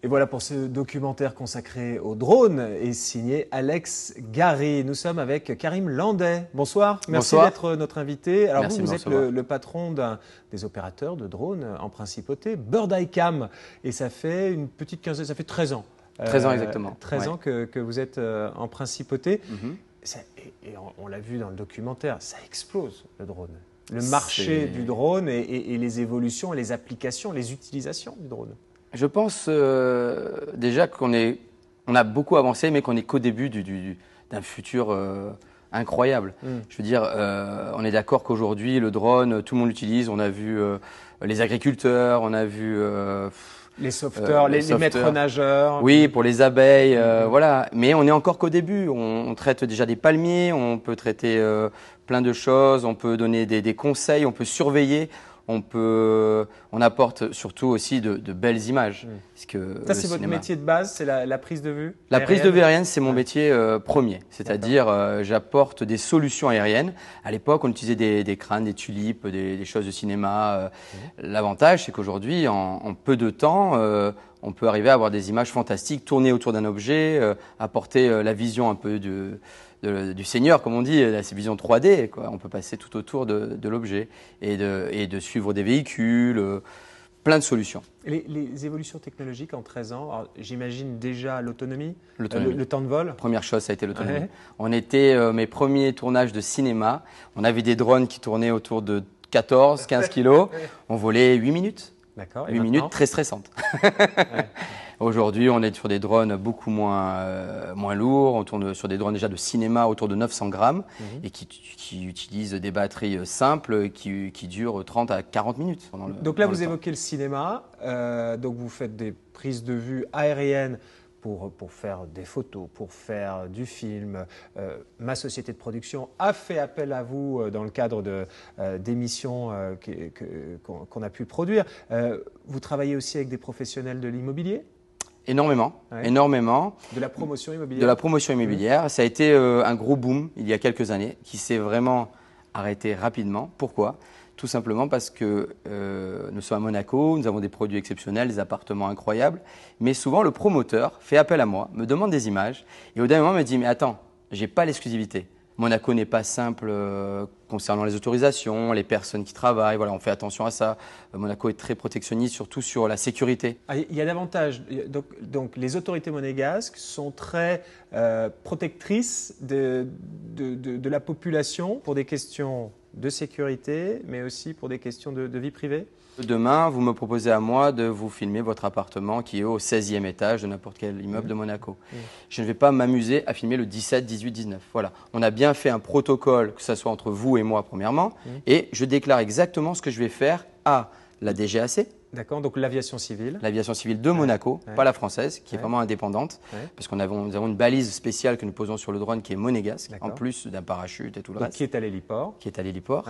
Et voilà pour ce documentaire consacré aux drones et signé Alex Gary. Nous sommes avec Karim Landais. Bonsoir, merci d'être notre invité. Alors vous êtes le patron des opérateurs de drones en principauté, Bird Eye Cam. Et ça fait une petite quinzaine, ça fait 13 ans. 13 ans exactement. 13 ans que vous êtes en principauté. Et on l'a vu dans le documentaire, ça explose le drone. Le marché du drone et les évolutions, et les applications, les utilisations du drone. Je pense déjà qu'on a beaucoup avancé, mais qu'on n'est qu'au début d'un futur incroyable. Je veux dire, on est d'accord qu'aujourd'hui, le drone, tout le monde l'utilise. On a vu les agriculteurs, on a vu les sauveteurs, les maîtres nageurs. Oui, pour les abeilles, voilà. Mais on n'est encore qu'au début. On traite déjà des palmiers, on peut traiter plein de choses, on peut donner des conseils, on peut surveiller. On apporte surtout aussi de belles images. Ça, c'est votre métier de base, c'est la prise de vue La prise de vue aérienne, c'est mon métier premier. C'est-à-dire, j'apporte des solutions aériennes. À l'époque, on utilisait des crânes, des tulipes, des choses de cinéma. L'avantage, c'est qu'aujourd'hui, en peu de temps, on peut arriver à avoir des images fantastiques, tourner autour d'un objet, apporter la vision un peu du Seigneur, comme on dit, la vision 3D, quoi. On peut passer tout autour de l'objet et de suivre des véhicules, plein de solutions. Les évolutions technologiques en 13 ans, j'imagine déjà l'autonomie, le temps de vol. La première chose, ça a été l'autonomie. Ouais. On était mes premiers tournages de cinéma. On avait des drones qui tournaient autour de 14-15 kilos. On volait 8 minutes. D'accord. 8 minutes très stressantes. Aujourd'hui, on est sur des drones beaucoup moins lourds. On tourne sur des drones déjà de cinéma autour de 900 grammes et qui utilisent des batteries simples qui durent 30 à 40 minutes. Donc là, vous évoquez le cinéma. Donc vous faites des prises de vue aériennes pour faire des photos, pour faire du film. Ma société de production a fait appel à vous dans le cadre d'émissions qu'on a pu produire. Vous travaillez aussi avec des professionnels de l'immobilier ? Énormément, ouais. Énormément. De la promotion immobilière. De la promotion immobilière. Ça a été un gros boom il y a quelques années qui s'est vraiment arrêté rapidement. Pourquoi ? Tout simplement parce que nous sommes à Monaco, nous avons des produits exceptionnels, des appartements incroyables. Mais souvent, le promoteur fait appel à moi, me demande des images et au dernier moment me dit « Mais attends, je n'ai pas l'exclusivité. Monaco n'est pas simple concernant les autorisations, les personnes qui travaillent. Voilà, on fait attention à ça. Monaco est très protectionniste, surtout sur la sécurité. Il y a davantage. Donc les autorités monégasques sont très protectrices de la population pour des questions de sécurité, mais aussi pour des questions de vie privée. Demain, vous me proposez à moi de vous filmer votre appartement qui est au 16e étage de n'importe quel immeuble de Monaco. Je ne vais pas m'amuser à filmer le 17, 18, 19. Voilà. On a bien fait un protocole, que ce soit entre vous et moi premièrement, et je déclare exactement ce que je vais faire à la DGAC. D'accord, donc l'aviation civile. L'aviation civile de Monaco, pas la française, qui est vraiment indépendante, parce qu'on nous avons une balise spéciale que nous posons sur le drone qui est monégasque, en plus d'un parachute et tout le reste. Qui est à l'héliport. Qui est à l'héliport.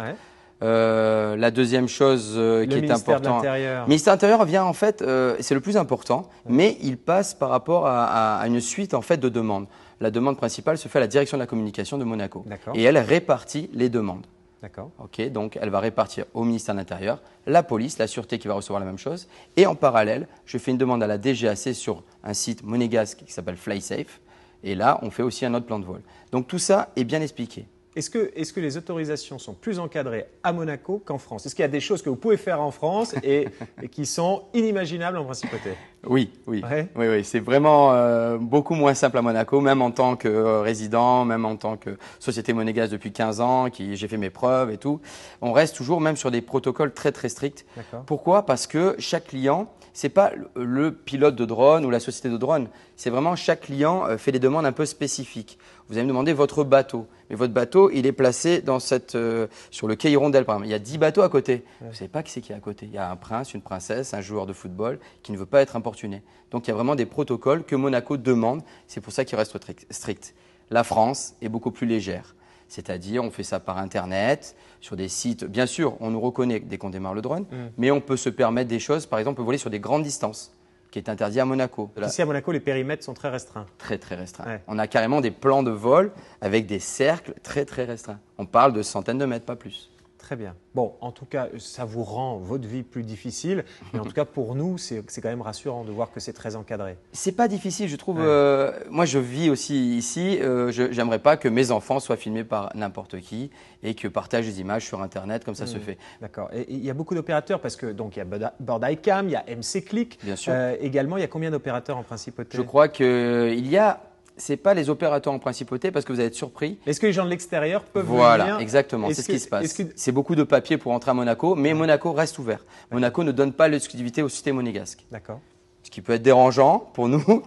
La deuxième chose qui est importante, le ministère de l'Intérieur vient en fait, c'est le plus important, mais il passe par rapport à une suite en fait de demandes. La demande principale se fait à la direction de la communication de Monaco et elle répartit les demandes. D'accord. Ok, donc elle va répartir au ministère de l'Intérieur, la police, la sûreté qui va recevoir la même chose, et en parallèle, je fais une demande à la DGAC sur un site monégasque qui s'appelle FlySafe, et là on fait aussi un autre plan de vol. Donc tout ça est bien expliqué. Est-ce que les autorisations sont plus encadrées à Monaco qu'en France? Est-ce qu'il y a des choses que vous pouvez faire en France et qui sont inimaginables en principauté? Oui. C'est vraiment beaucoup moins simple à Monaco, même en tant que résident, même en tant que société monégasque depuis 15 ans, j'ai fait mes preuves et tout. On reste toujours même sur des protocoles très très stricts. Pourquoi? Parce que chaque client, ce n'est pas le pilote de drone ou la société de drone, c'est vraiment chaque client fait des demandes un peu spécifiques. Vous allez me demander votre bateau. Mais votre bateau, il est placé sur le quai Hirondelle, par exemple. Il y a 10 bateaux à côté. Vous ne savez pas qui c'est qui est à côté. Il y a un prince, une princesse, un joueur de football qui ne veut pas être importuné. Donc il y a vraiment des protocoles que Monaco demande. C'est pour ça qu'il reste strict. La France est beaucoup plus légère. C'est-à-dire, on fait ça par Internet, sur des sites. Bien sûr, on nous reconnaît dès qu'on démarre le drone, mais on peut se permettre des choses. Par exemple, on peut voler sur des grandes distances, qui est interdit à Monaco. Ici, à Monaco, les périmètres sont très restreints. Très, très restreints. On a carrément des plans de vol avec des cercles très, très restreints. On parle de centaines de mètres, pas plus. Très bien. Bon, en tout cas, ça vous rend votre vie plus difficile, mais en tout cas pour nous, c'est quand même rassurant de voir que c'est très encadré. C'est pas difficile, je trouve. Moi, je vis aussi ici. J'aimerais pas que mes enfants soient filmés par n'importe qui et que partagent des images sur Internet comme ça se fait. D'accord. Et il y a beaucoup d'opérateurs parce que donc il y a Bird-eye-Cam, il y a MC-Click. Bien sûr. Également, il y a combien d'opérateurs en principauté? Je crois qu'il y a. C'est pas les opérateurs en principauté parce que vous allez être surpris. Est-ce que les gens de l'extérieur peuvent venir? Voilà, exactement, c'est ce qui se passe. C'est beaucoup de papiers pour entrer à Monaco, mais Monaco reste ouvert. Monaco ne donne pas l'exclusivité aux sociétés monégasques. D'accord. Ce qui peut être dérangeant pour nous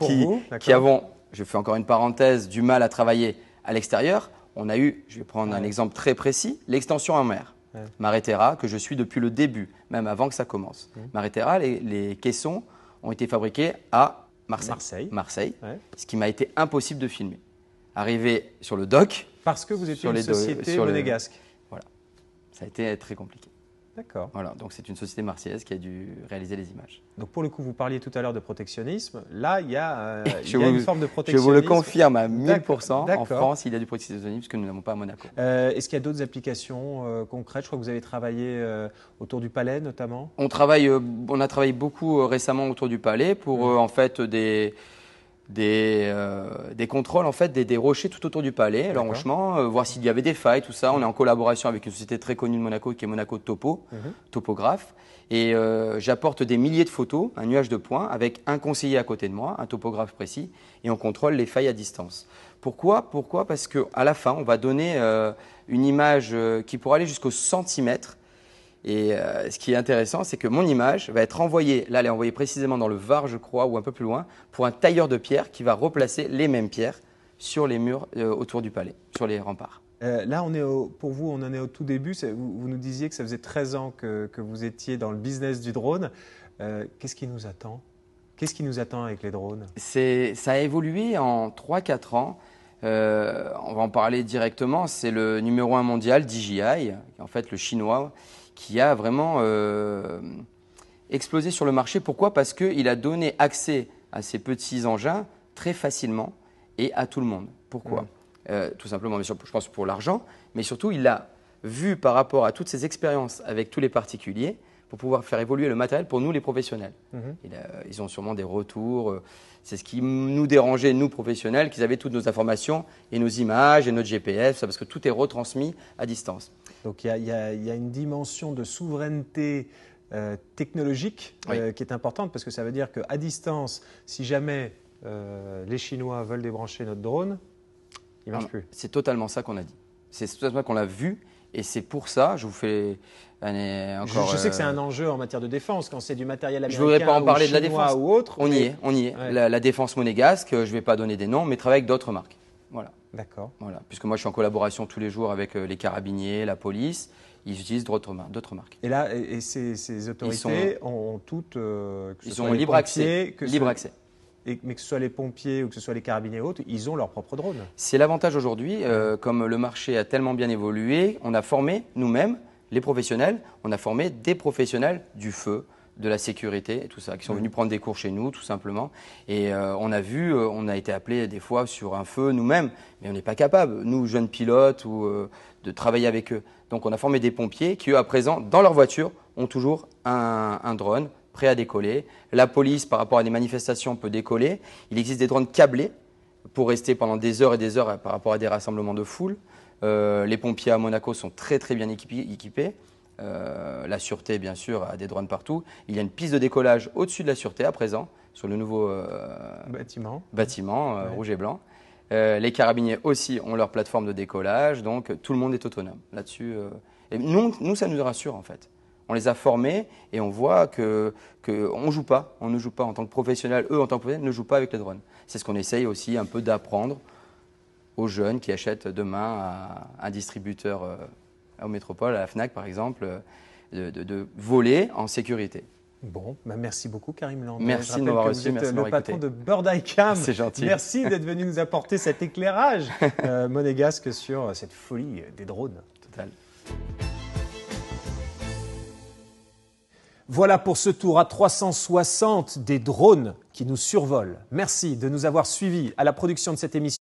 qui avons, je fais encore une parenthèse, du mal à travailler à l'extérieur. On a eu, je vais prendre un exemple très précis, l'extension en mer. Mare Terra, que je suis depuis le début, même avant que ça commence. Mare Terra, les caissons ont été fabriqués à Marseille, ce qui m'a été impossible de filmer. Arrivé sur le dock. Parce que vous étiez une société monégasque. Voilà, ça a été très compliqué. D'accord. Voilà, donc c'est une société marseillaise qui a dû réaliser les images. Donc pour le coup, vous parliez tout à l'heure de protectionnisme. Là, il y a une forme de protectionnisme. Je vous le confirme à 1000%. En France, il y a du protectionnisme puisque nous n'avons pas à Monaco. Est-ce qu'il y a d'autres applications concrètes? Je crois que vous avez travaillé autour du palais notamment. On a travaillé beaucoup récemment autour du palais pour en fait des contrôles en fait des rochers tout autour du palais, l'enrochement, voir s'il y avait des failles, tout ça. On est en collaboration avec une société très connue de Monaco qui est Monaco Topo, topographe. Et j'apporte des milliers de photos, un nuage de points, avec un conseiller à côté de moi, un topographe précis, et on contrôle les failles à distance. Pourquoi? Parce qu'à la fin, on va donner une image qui pourra aller jusqu'au centimètre. Et ce qui est intéressant, c'est que mon image va être envoyée, là elle est envoyée précisément dans le Var, je crois, ou un peu plus loin, pour un tailleur de pierre qui va replacer les mêmes pierres sur les murs autour du palais, sur les remparts. Là, pour vous, on en est au tout début. Vous nous disiez que ça faisait 13 ans que vous étiez dans le business du drone. Qu'est-ce qui nous attend? Qu'est-ce qui nous attend avec les drones? Ça a évolué en 3-4 ans. On va en parler directement. C'est le numéro 1 mondial, DJI, en fait le chinois, qui a vraiment explosé sur le marché. Pourquoi? Parce qu'il a donné accès à ces petits engins très facilement et à tout le monde. Pourquoi? Tout simplement, bien sûr, je pense pour l'argent, mais surtout, il a vu par rapport à toutes ces expériences avec tous les particuliers pour pouvoir faire évoluer le matériel pour nous, les professionnels. Ils ont sûrement des retours. C'est ce qui nous dérangeait, nous, professionnels, qu'ils avaient toutes nos informations et nos images et notre GPS, parce que tout est retransmis à distance. Donc, il y a une dimension de souveraineté technologique qui est importante, parce que ça veut dire qu'à distance, si jamais les Chinois veulent débrancher notre drone, il ne marche plus. C'est totalement ça qu'on a dit. C'est totalement ça qu'on l'a vu. Et c'est pour ça, je vous fais encore… Je sais que c'est un enjeu en matière de défense, quand c'est du matériel américain je voudrais pas en parler ou chinois de la défense. Ou autre. On y est. Ouais. La défense monégasque, je ne vais pas donner des noms, mais travaille avec d'autres marques. Voilà. D'accord. Voilà. Puisque moi, je suis en collaboration tous les jours avec les carabiniers, la police. Ils utilisent d'autres marques. Et là, ces autorités ont toutes… ils ont libre accès. Mais que ce soit les pompiers ou que ce soit les carabiniers autres, ils ont leur propre drone. C'est l'avantage aujourd'hui, comme le marché a tellement bien évolué, on a formé nous-mêmes, les professionnels, on a formé des professionnels du feu, de la sécurité et tout ça, qui sont venus prendre des cours chez nous tout simplement. Et on a vu, on a été appelés des fois sur un feu nous-mêmes, mais on n'est pas capable, nous jeunes pilotes, de travailler avec eux. Donc on a formé des pompiers qui, eux, à présent, dans leur voiture, ont toujours un drone prêt à décoller. La police, par rapport à des manifestations, peut décoller. Il existe des drones câblés pour rester pendant des heures et des heures par rapport à des rassemblements de foule. Les pompiers à Monaco sont très très bien équipés. La sûreté, bien sûr, a des drones partout. Il y a une piste de décollage au-dessus de la sûreté à présent, sur le nouveau bâtiment rouge et blanc. Les carabiniers aussi ont leur plateforme de décollage, donc tout le monde est autonome là-dessus. Et nous, ça nous rassure en fait. On les a formés et on voit qu'on ne joue pas. On ne joue pas en tant que professionnel. Eux, en tant que professionnels, ne jouent pas avec les drones. C'est ce qu'on essaye aussi un peu d'apprendre aux jeunes qui achètent demain à un distributeur au Métropole, à la FNAC par exemple, de voler en sécurité. Bon, merci beaucoup Karim Landais. Merci de m'avoir reçu, merci de m'avoir écouté. Le patron de Bird-eye-Cam. C'est gentil. Merci d'être venu nous apporter cet éclairage monégasque sur cette folie des drones. Total. Voilà pour ce tour à 360 des drones qui nous survolent. Merci de nous avoir suivis à la production de cette émission.